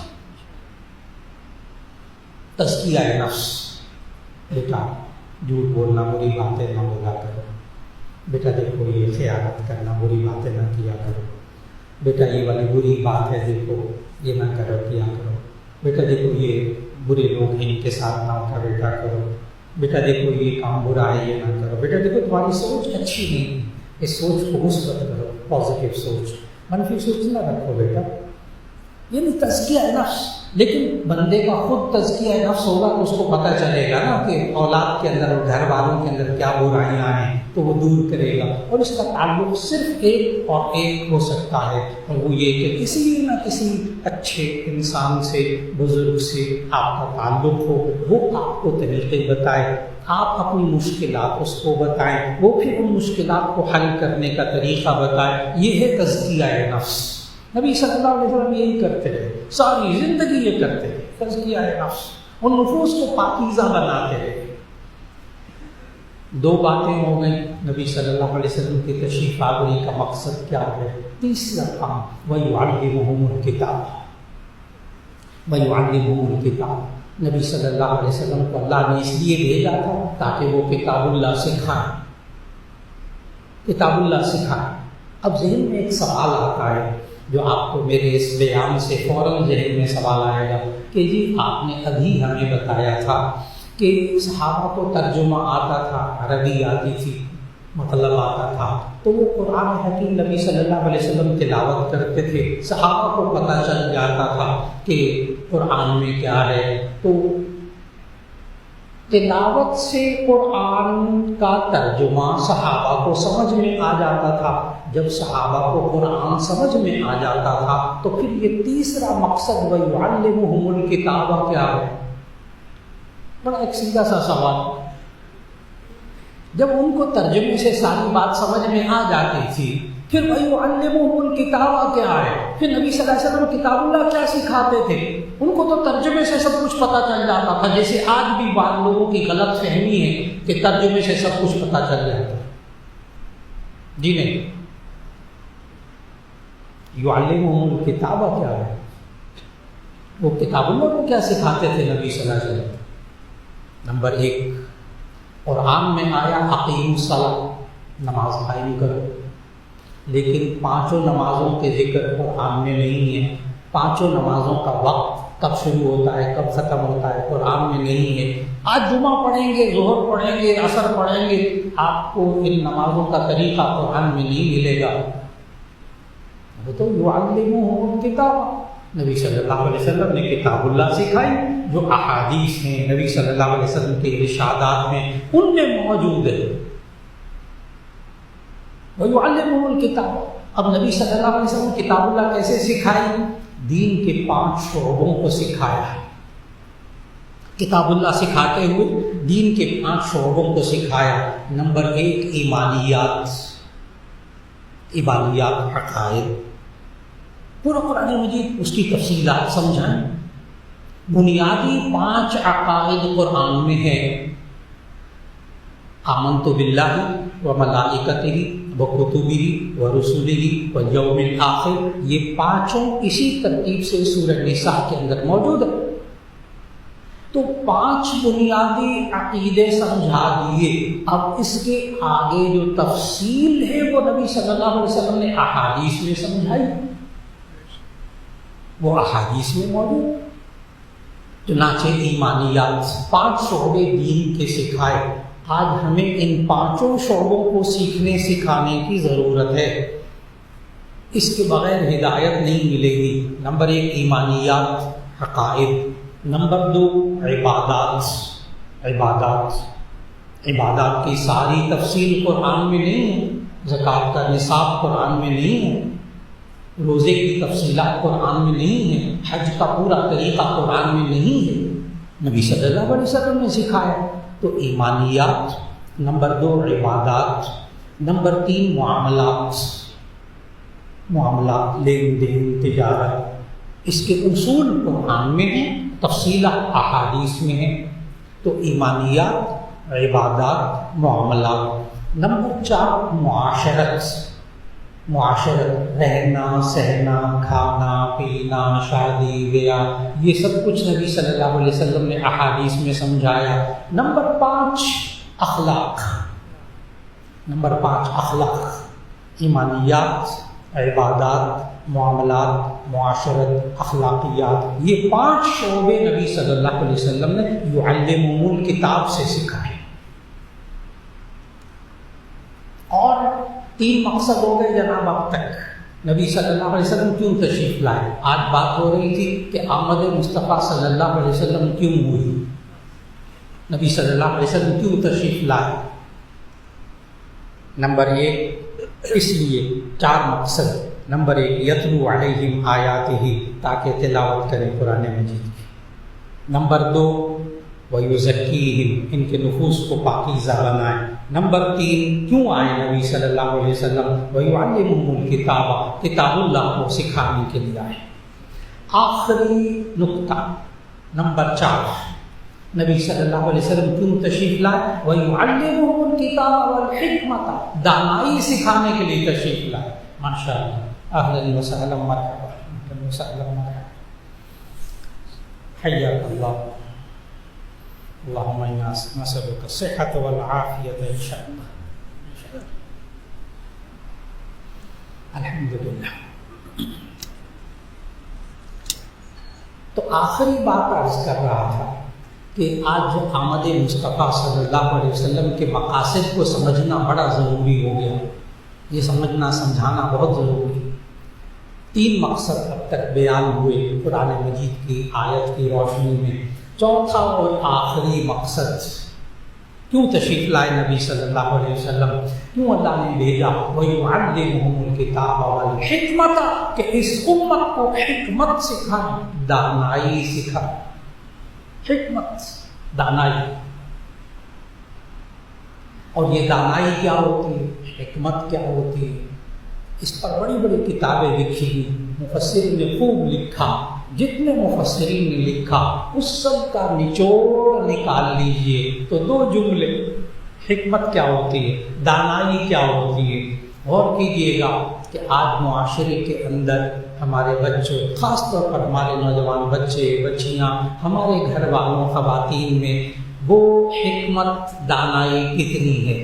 تزکیہ نفس، بیٹا جھوٹ بولنا، بری باتیں نہ بولا کرو، بیٹا دیکھو یہ خیانت کرنا، بری باتیں نہ کیا کرو، بیٹا یہ والی بری بات ہے دیکھو یہ نہ کرو، کیا کرو، بیٹا دیکھو یہ برے لوگ ہیں ان کے ساتھ نہ اٹھا بیٹھا کرو، بیٹا دیکھو یہ کام برا ہے یہ نہ کرو، بیٹا دیکھو تمہاری سوچ اچھی نہیں، اس سوچ کو مثبت کرو، پازیٹیو سوچ، منفی سوچ نہ رکھو بیٹا۔ یعنی تزکیہ نفس۔ لیکن بندے کا خود تزکیہ نفس ہوگا تو اس کو پتہ چلے گا نا کہ اولاد کے اندر اور گھر والوں کے اندر کیا برائیاں ہیں، تو وہ دور کرے گا۔ اور اس کا تعلق صرف ایک اور ایک ہو سکتا ہے، اور وہ یہ کہ کسی نہ کسی اچھے انسان سے، بزرگ سے آپ کا تعلق ہو، وہ آپ کو طریقے بتائے، آپ اپنی مشکلات اس کو بتائیں، وہ پھر ان مشکلات کو حل کرنے کا طریقہ بتائے۔ یہ ہے تزکیہ نفس۔ نبی صلی اللہ علیہ وسلم یہی کرتے رہے، ساری زندگی یہ کرتے رہے، تزکیہ نفس، ان نفوس کو پاکیزہ بناتے رہے۔ دو باتیں ہو گئیں نبی صلی اللہ علیہ وسلم کی تشریف آوری کا مقصد کیا ہے؟ تیسرا کام، وَيُعَلِّمُهُمُ الْكِتَابَ، وَيُعَلِّمُهُمُ الْكِتَابَ۔ نبی صلی اللہ علیہ وسلم کو اللہ نے اس لیے بھیجا تھا تاکہ وہ کتاب اللہ سکھائیں، کتاب اللہ سکھائیں۔ اب ذہن میں ایک سوال آتا ہے جو آپ کو میرے اس بیان سے فوراً ذہن میں سوال آئے گا کہ جی آپ نے ابھی ہمیں بتایا تھا کہ صحابہ کو ترجمہ آتا تھا، عربی آتی تھی، مطلب آتا تھا، تو وہ قرآن حکیم نبی صلی اللہ علیہ وسلم تلاوت کرتے تھے، صحابہ کو پتہ چل جاتا تھا کہ قرآن میں کیا ہے۔ تو تلاوت سے قرآن کا ترجمہ صحابہ کو سمجھ میں آ جاتا تھا. جب صحابہ کو قرآن سمجھ میں آ جاتا تھا تو پھر یہ تیسرا مقصد وَيُعَلِّمُهُمُ الْكِتَابَ کیا ہے؟ بڑا ایک سیدھا سا سوال. جب ان کو ترجمے سے ساری بات سمجھ میں آ جاتی تھی پھر وَيُعَلِّمُهُمُ الْكِتَابَ کیا ہے؟ پھر نبی صلی اللہ علیہ وسلم کتاب اللہ کیا سکھاتے تھے؟ ان کو تو ترجمے سے سب کچھ پتہ چل جاتا تھا، جیسے آج بھی بعض لوگوں کی غلط فہمی ہے کہ ترجمے سے سب کچھ پتہ چل جاتا ہے. جی نہیں. یعلمہم الکتاب کیا ہے؟ وہ کتاب اللہ کو کیا سکھاتے تھے نبی صلی اللہ علیہ وسلم؟ نمبر 1 قرآن میں آیا اقیموا الصلاۃ، نماز قائم کرو، لیکن 5 نمازوں کے ذکر قرآن میں نہیں ہے. 5 نمازوں کا وقت کب شروع ہوتا ہے کب ختم ہوتا ہے قرآن میں نہیں ہے. آج جمعہ پڑھیں گے، ظہر پڑھیں گے، عصر پڑھیں گے، آپ کو ان نمازوں کا طریقہ قرآن میں نہیں ملے گا. وہ تو یعلمہم الکتاب، نبی صلی اللہ علیہ وسلم نے کتاب اللہ سکھائی، جو احادیث ہیں نبی صلی اللہ علیہ وسلم کے ارشادات میں ان میں موجود ہے. وَيُعَلِّمُهُمُ الْكِتَابَ. اب نبی صلی اللہ علیہ وسلم کتاب اللہ کیسے سکھائی؟ دین کے 5 شعبوں کو سکھایا ہے. کتاب اللہ سکھاتے ہوئے دین کے 5 شعبوں کو سکھایا. نمبر 1 ایمانیات، ایمانیات عقائد. پورا قرآن مجید اس کی تفصیلات سمجھائیں. بنیادی 5 عقائد قرآن میں ہیں. آمنت باللہ وملائکتہ وکتبہ ورسلہ والیوم الآخر. یہ 5 اسی ترتیب سے سورہ نساء کے اندر موجود ہے. تو 5 بنیادی عقیدے سمجھا دیے. اب اس کے آگے جو تفصیل ہے وہ نبی صلی اللہ علیہ وسلم نے احادیث میں سمجھائی، وہ احادیث میں موجود. چنانچہ ایمانیات 5 شعبے دین کے سکھائے. آج ہمیں ان 5 شعبوں کو سیکھنے سکھانے کی ضرورت ہے. اس کے بغیر ہدایت نہیں ملے گی. نمبر 1 ایمانیات عقائد. نمبر 2 عبادات. عبادات کی ساری تفصیل قرآن میں نہیں ہے. زکوٰۃ کا نصاب قرآن میں نہیں ہے. روزے کی تفصیلات قرآن میں نہیں ہے. حج کا پورا طریقہ قرآن میں نہیں ہے. نبی صلی اللہ علیہ وسلم نے سکھایا. تو ایمانیات. نمبر 2 عبادات. نمبر 3 معاملات. لین دین تجارت. اس کے اصول قرآن میں ہیں، تفصیلات احادیث میں ہیں. تو ایمانیات، عبادات، معاملات. نمبر 4 معاشرت، رہنا سہنا، کھانا پینا، شادی بیاہ، یہ سب کچھ نبی صلی اللہ علیہ وسلم نے احادیث میں سمجھایا. نمبر 5 اخلاق. ایمانیات، عبادات، معاملات، معاشرت، اخلاقیات، یہ 5 شعبے نبی صلی اللہ علیہ وسلم نے یعلمہم الکتاب سے سکھائے. اور 3 مقصد ہو گئے جناب. اب تک نبی صلی اللہ علیہ وسلم کیوں تشریف لائے؟ آج بات ہو رہی تھی کہ آمد مصطفیٰ صلی اللہ علیہ وسلم کیوں ہوئی، نبی صلی اللہ علیہ وسلم کیوں تشریف لائے. نمبر 1 اس لیے 4 مقصد. نمبر 1 یتلو علیہم آیاتہ، تاکہ تلاوت کریں قرآن مجید کی. نمبر 2 وَيُزَكِّيهِمْ، ان کے نفوس کو پاکیزہ بنائیں. نمبر 3 کیوں آئے نبی صلی اللہ علیہ وسلم؟ وَيُعَلِّمُهُمُ الْكِتَابَ، کتاب اللہ کو سکھانے کے لیے آئے. آخری نقطہ نمبر 4، نبی صلی اللہ علیہ وسلم کیوں تشریف لائے؟ وَيُعَلِّمُهُمُ الْكِتَابَ وَالْحِكْمَةَ، دانائی سکھانے کے لیے تشریف لائے. ماشاء اللہ، اہلا وسہلا مرحبا، اہلا وسہلا مرحبا، حیاک اللہ. اللهم انا نسألك الصحة والعافية ان شاء الله. الحمد للہ. تو آخری بات عرض کر رہا تھا کہ آج آمد مصطفیٰ صلی اللہ علیہ وسلم کے مقاصد کو سمجھنا بڑا ضروری ہو گیا. یہ سمجھنا سمجھانا بہت ضروری ہے. 3 مقصد اب تک بیان ہوئے قرآن مجید کی آیت کی روشنی میں. چوتھا اور آخری مقصد کیوں تشریف لائے نبی صلی اللہ علیہ وسلم، کیوں اللہ نے بھیجا، وَيُعَلِّمُهُمُ الْكِتَابَ وَالْحِکْمَةَ، کہ اس امت کو حکمت سکھائیں، دانائی سکھائیں، حکمت، دانائی۔ اور یہ دانائی کیا ہوتی ہے، حکمت کیا ہوتی ہے، اس پر بڑی بڑی کتابیں لکھی ہیں، مفسرین نے خوب لکھا، جتنے مفسرین نے لکھا اس سب کا نچوڑ نکال لیجئے تو دو جملے، حکمت کیا ہوتی ہے، دانائی کیا ہوتی ہے۔ غور کیجئے گا کہ آج معاشرے کے اندر ہمارے بچوں، خاص طور پر ہمارے نوجوان بچے بچیاں، ہمارے گھر والوں خواتین میں وہ حکمت دانائی کتنی ہے؟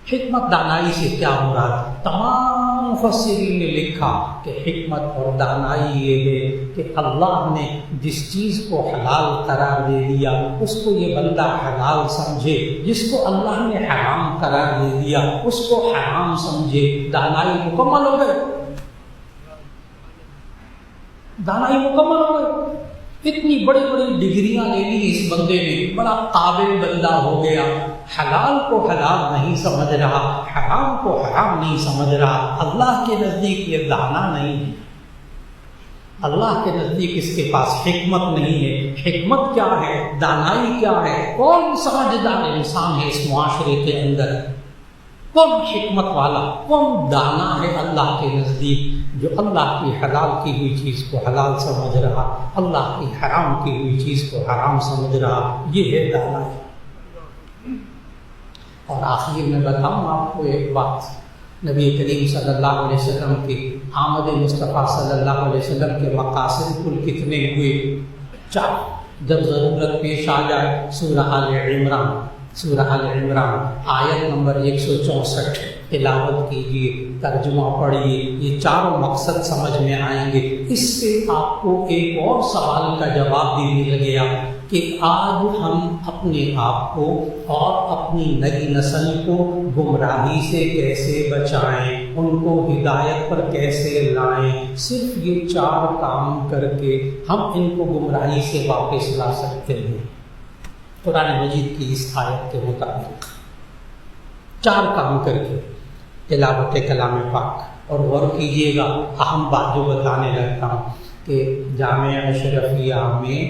حکمت دانائی سے کیا مراد؟ تمام مفسرین نے لکھا کہ حکمت اور دانائی یہ ہے کہ اللہ نے جس چیز کو حلال قرار دے دیا اس کو یہ بندہ حلال سمجھے، جس کو اللہ نے حرام قرار دے دیا اس کو حرام سمجھے۔ دانائی مکمل ہو گئے، دانائی مکمل ہو گئے۔ اتنی بڑی بڑی ڈگریاں لے لی اس بندے نے، بڑا قابل بندہ ہو گیا، حلال کو حلال نہیں سمجھ رہا، حرام کو حرام نہیں سمجھ رہا۔ اللہ کے نزدیک یہ دانا نہیں ہے، اللہ کے نزدیک اس کے پاس حکمت نہیں ہے۔ حکمت کیا ہے، دانائی کیا ہے؟ کون سمجھدار انسان ہے اس معاشرے کے اندر؟ کون حکمت والا، کون دانا ہے اللہ کے نزدیک، جو اللہ کی حلال کی ہوئی چیز کو حلال سمجھ رہا، اللہ کی حرام کی ہوئی چیز کو حرام سمجھ رہا؟ یہ ہے دانا۔ اور آخر میں بتاؤں آپ کو ایک بات، نبی کریم صلی اللہ علیہ وسلم کی آمد مصطفیٰ صلی اللہ علیہ وسلم کے مقاصد کل کتنے ہوئے؟ 4۔ جب ضرورت پیش آ جائے سورہ آل عمران، سورہ آل عمران آیت نمبر 164 تلاوت کیجیے، ترجمہ پڑھیے، یہ چاروں مقصد سمجھ میں آئیں گے۔ اس سے آپ کو ایک اور سوال کا جواب بھی مل گیا کہ آج ہم اپنے آپ کو اور اپنی نئی نسل کو گمراہی سے کیسے بچائیں، ان کو ہدایت پر کیسے لائیں۔ صرف یہ 4 کام کر کے ہم ان کو گمراہی سے واپس لا سکتے ہیں، قرآن مجید کی اس آیت کے مطابق 4 کام کر کے تلاوت کلام پاک۔ اور غور کیجیے گا، اہم بات جو بتانے لگتا ہوں کہ جامعہ اشرفیہ میں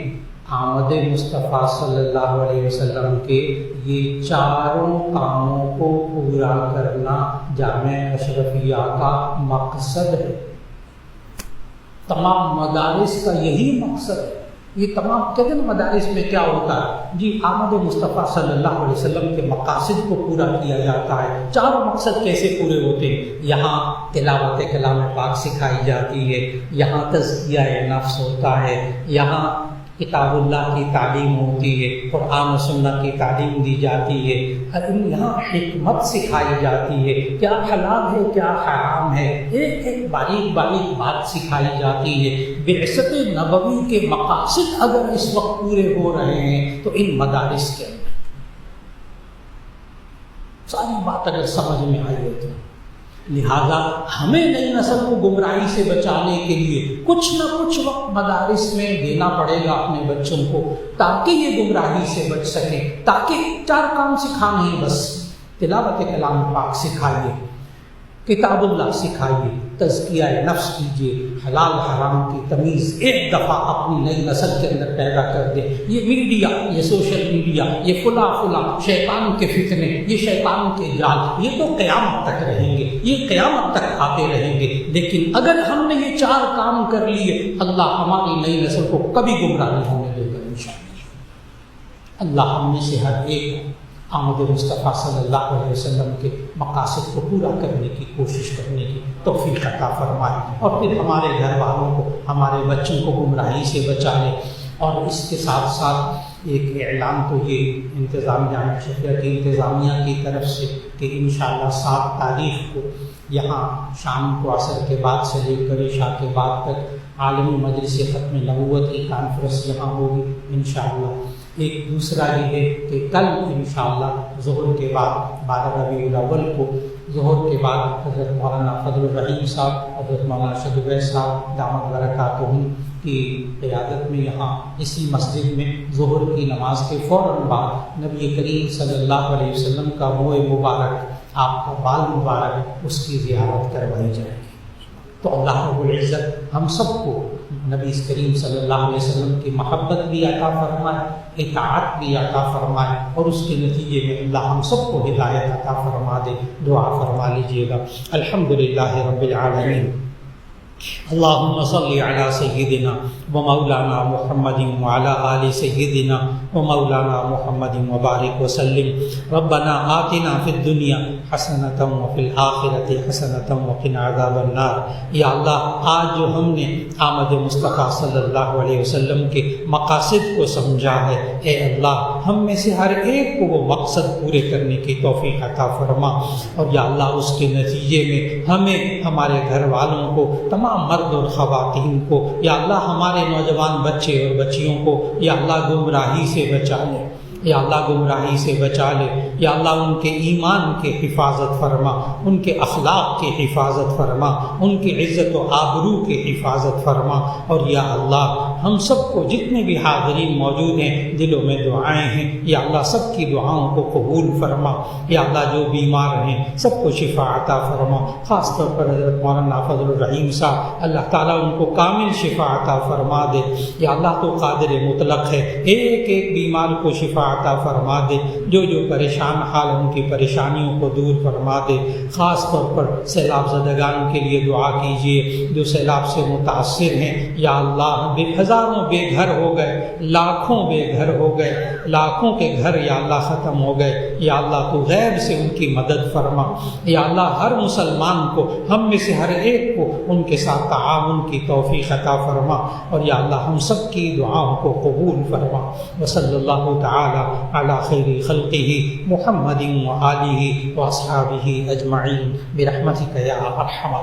آمد مصطفیٰ صلی اللہ علیہ وسلم کے یہ 4 کاموں کو پورا کرنا جامعہ اشرفیہ کا مقصد ہے۔ تمام مدارس کا یہی مقصد ہے۔ یہ تمام کہتے ہیں مدارس میں کیا ہوتا ہے؟ جی آمد مصطفیٰ صلی اللہ علیہ وسلم کے مقاصد کو پورا کیا جاتا ہے۔ 4 مقصد کیسے پورے ہوتے ہیں؟ یہاں تلاوت کلام پاک سکھائی جاتی ہے، یہاں تزکیہ نفس ہوتا ہے، یہاں کتاب اللہ کی تعلیم ہوتی ہے، قرآن و سنت کی تعلیم دی جاتی ہے، یہاں حکمت سکھائی جاتی ہے، کیا حلال ہے کیا حرام ہے، ایک ایک باریک باریک بات سکھائی جاتی ہے۔ بعثت نبوی کے مقاصد اگر اس وقت پورے ہو رہے ہیں تو ان مدارس کے اندر ساری بات اگر سمجھ میں آئی ہے تو لہذا ہمیں نئی نسل کو گمراہی سے بچانے کے لیے کچھ نہ کچھ وقت مدارس میں دینا پڑے گا اپنے بچوں کو، تاکہ یہ گمراہی سے بچ سکیں۔ تاکہ 4 کام سکھانے ہیں، بس تلاوت کلام پاک سکھائیے، کتاب اللہ سکھائیے، تزکیہ نفس کیجیے، حلال حرام کی تمیز ایک دفعہ اپنی نئی نسل کے اندر پیدا کر دیں۔ یہ میڈیا، یہ سوشل میڈیا، یہ فلاں شیطان کے فتنے، یہ شیطان کے جال، یہ تو قیامت تک رہیں گے، یہ قیامت تک آتے رہیں گے۔ لیکن اگر ہم نے یہ 4 کام کر لیے، اللہ ہماری نئی نسل کو کبھی گمراہ نہیں ہونے دے گا انشاءاللہ۔ اللہ ہم میں سے ہر ایک آمد مصطفیٰ صلی اللہ علیہ وسلم کے مقاصد کو پورا کرنے کی کوشش کرنے کی توفیق عطا فرمائے، اور پھر ہمارے گھر والوں کو، ہمارے بچوں کو گمراہی سے بچائے۔ اور اس کے ساتھ ساتھ ایک اعلان تو یہ انتظامیہ شہریہ کی انتظامیہ کی طرف سے کہ انشاءاللہ 7 تاریخ کو یہاں شام کو عصر کے بعد سے لے کر عشاء کے بعد تک عالمی مجلس ختم نبوت کی کانفرنس یہاں ہوگی انشاءاللہ۔ ایک دوسرا یہ ہے کہ کل انشاءاللہ ظہر کے بعد 12 ربیع الاول کو ظہر کے بعد حضرت مولانا فضل الرحیم صاحب، حضرت مولانا شدویہ صاحب دامت برکاتہم کی قیادت میں یہاں اسی مسجد میں ظہر کی نماز کے فوراً بعد نبی کریم صلی اللہ علیہ وسلم کا منہ مبارک، آپ کا بال مبارک، اس کی زیارت کروائی جائے گی۔ تو اللہ رب العزت ہم سب کو نبی کریم صلی اللہ علیہ وسلم کی محبت بھی عطا فرمائے، اطاعت بھی عطا فرمائے، اور اس کے نتیجے میں اللہ ہم سب کو ہدایت عطا فرما دے۔ دعا فرما لیجیے گا۔ الحمدللہ رب العالمین، اللہم صلی علی سیدنا و مولانا محمد وعلی آل سیدنا و مولانا محمد وبارک وسلم۔ ربنا آتنا فی الدنیا حسنۃ وفی الآخرۃ حسنۃ وقنا عذاب النار۔ یا اللہ، آج جو ہم نے آمد مصطفیٰ صلی اللہ علیہ وسلم کے مقاصد کو سمجھا ہے، اے اللہ ہم میں سے ہر ایک کو وہ مقصد پورے کرنے کی توفیق عطا فرما، اور یا اللہ اس کے نتیجے میں ہمیں، ہمارے گھر والوں کو، تمام مرد اور خواتین کو، یا اللہ ہمارے نوجوان بچے اور بچیوں کو، یا اللہ گمراہی سے بچا لے، یا اللہ گمراہی سے بچا لے، یا اللہ ان کے ایمان کی حفاظت فرما، ان کے اخلاق کی حفاظت فرما، ان کی عزت و آبرو کی حفاظت فرما، اور یا اللہ ہم سب کو جتنے بھی حاضرین موجود ہیں، دلوں میں دعائیں ہیں، یا اللہ سب کی دعاؤں کو قبول فرما، یا اللہ جو بیمار ہیں سب کو شفا عطا فرما، خاص طور پر حضرت مولانا فضل الرحیم صاحب، اللہ تعالیٰ ان کو کامل شفا عطا فرما دے، یا اللہ تو قادر مطلق ہے، ایک ایک بیمار کو شفا عطا فرما دے، جو پریشان حال ان کی پریشانیوں کو دور فرما دے۔ خاص طور پر سیلاب زدگان کے لیے دعا کیجیے جو سیلاب سے متاثر ہیں، یا اللہ ہزاروں بے گھر ہو گئے، لاکھوں بے گھر ہو گئے، لاکھوں کے گھر یا اللہ ختم ہو گئے، یا اللہ تو غیب سے ان کی مدد فرما، یا اللہ ہر مسلمان کو، ہم میں سے ہر ایک کو ان کے ساتھ تعاون کی توفیق عطا فرما، اور یا اللہ ہم سب کی دعاؤں کو قبول فرما۔ وصلی اللہ تعالی علی خیر خلقہ محمد وآلہ واصحابہ اجمعین برحمتک یا ارحم